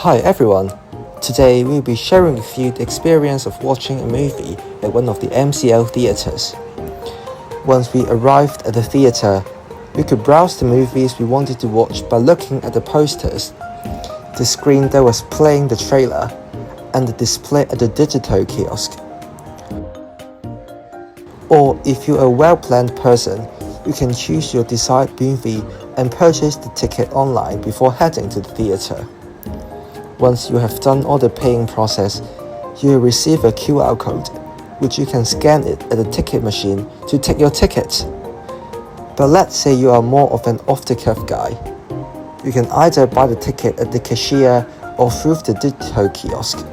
Hi everyone! Today we'll be sharing with you the experience of watching a movie at one of the MCL theaters. Once we arrived at the theater, we could browse the movies we wanted to watch by looking at the posters, the screen that was playing the trailer, and the display at the digital kiosk. Or if you're a well-planned person, you can choose your desired movie and purchase the ticket online before heading to the theater. Once you have done all the paying process, you will receive a QR code, which you can scan it at the ticket machine to take your ticket. But let's say you are more of an off-the-cuff guy. You can either buy the ticket at the cashier or through the digital kiosk.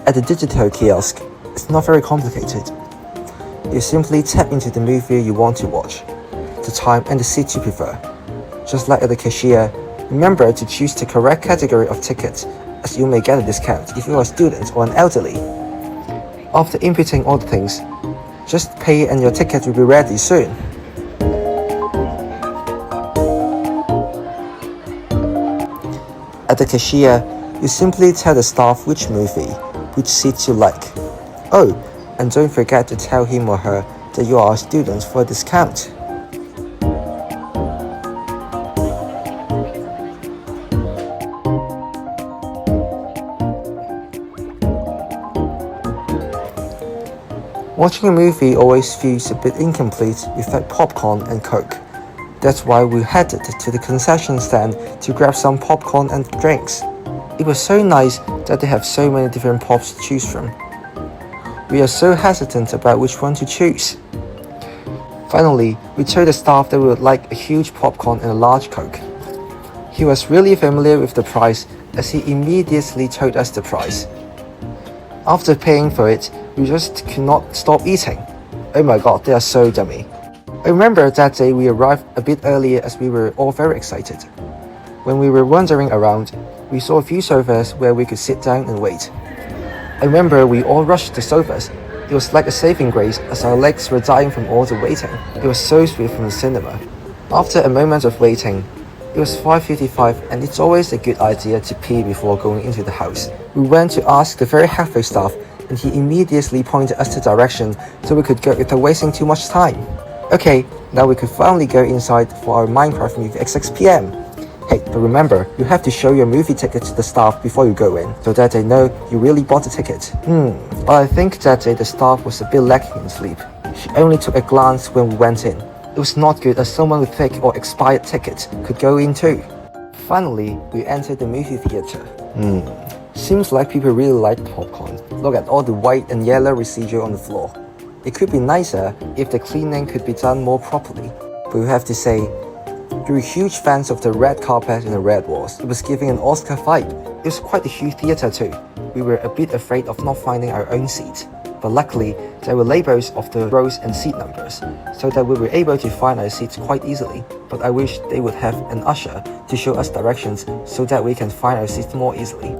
At the digital kiosk, it's not very complicated. You simply tap into the movie you want to watch, the time and the seat you prefer. Just like at the cashier, remember to choose the correct category of tickets, as you may get a discount if you are a student or an elderly. After inputting all the things, just pay and your ticket will be ready soon. At the cashier, you simply tell the staff which movie, which seats you like. Oh, and don't forget to tell him or her that you are a student for a discount. Watching a movie always feels a bit incomplete without popcorn and Coke. That's why we headed to the concession stand to grab some popcorn and drinks. It was so nice that they have so many different pops to choose from. We are so hesitant about which one to choose. Finally, we told the staff that we would like a huge popcorn and a large Coke. He was really familiar with the price, as he immediately told us the price. After paying for it, we just could not stop eating. Oh my god, they are so yummy. I remember that day we arrived a bit earlier as we were all very excited. When we were wandering around, we saw a few sofas where we could sit down and wait. I remember we all rushed the sofas. It was like a saving grace as our legs were dying from all the waiting. It was so sweet from the cinema. After a moment of waiting, it was 5:55 and it's always a good idea to pee before going into the house. We went to ask the very helpful staff and he immediately pointed us the direction so we could go without wasting too much time. Okay, now we could finally go inside for our Minecraft movie at 6 PM. Hey, but remember, you have to show your movie ticket to the staff before you go in, so that they know you really bought the ticket. But I think that day the staff was a bit lacking in sleep. She only took a glance when we went in. It was not good as someone with fake or expired tickets could go in too. Finally, we entered the movie theater. Seems like people really like popcorn. Look at all the white and yellow residue on the floor. It could be nicer if the cleaning could be done more properly. But we have to say, we were huge fans of the red carpet and the red walls. It was giving an Oscar vibe. It was quite a huge theater too. We were a bit afraid of not finding our own seat. But luckily, there were labels of the rows and seat numbers, so that we were able to find our seats quite easily. But I wish they would have an usher to show us directions so that we can find our seats more easily.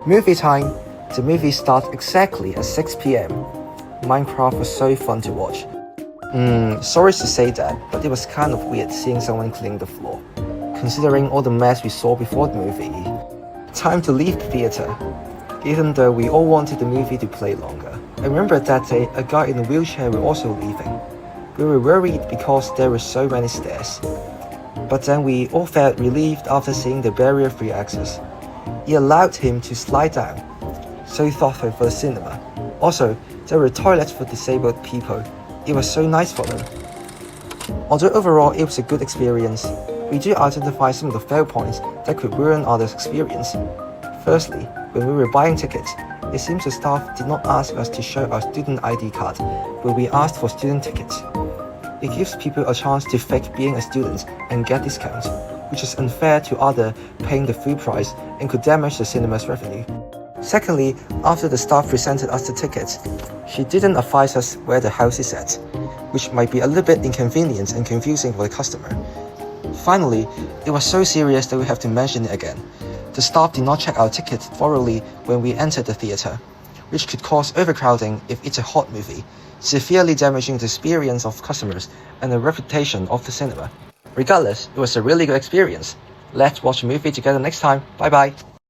Movie time! The movie starts exactly at 6 PM. Minecraft was so fun to watch. Sorry to say that, but it was kind of weird seeing someone cleaning the floor, considering all the mess we saw before the movie. Time to leave the theater. Even though we all wanted the movie to play longer. I remember that day a guy in a wheelchair was also leaving. We were worried because there were so many stairs. But then we all felt relieved after seeing the barrier-free access. It allowed him to slide down. So thoughtful for the cinema. Also, there were toilets for disabled people. It was so nice for them. Although overall it was a good experience, we do identify some of the fail points that could ruin others' experience. Firstly, when we were buying tickets, it seems the staff did not ask us to show our student ID card, but we asked for student tickets. It gives people a chance to fake being a student and get discounts, which is unfair to others paying the full price and could damage the cinema's revenue. Secondly, after the staff presented us the tickets, she didn't advise us where the house is at, which might be a little bit inconvenient and confusing for the customer. Finally, it was so serious that we have to mention it again. The staff did not check our tickets thoroughly when we entered the theater, which could cause overcrowding if it's a hot movie, severely damaging the experience of customers and the reputation of the cinema. Regardless, it was a really good experience. Let's watch a movie together next time. Bye bye!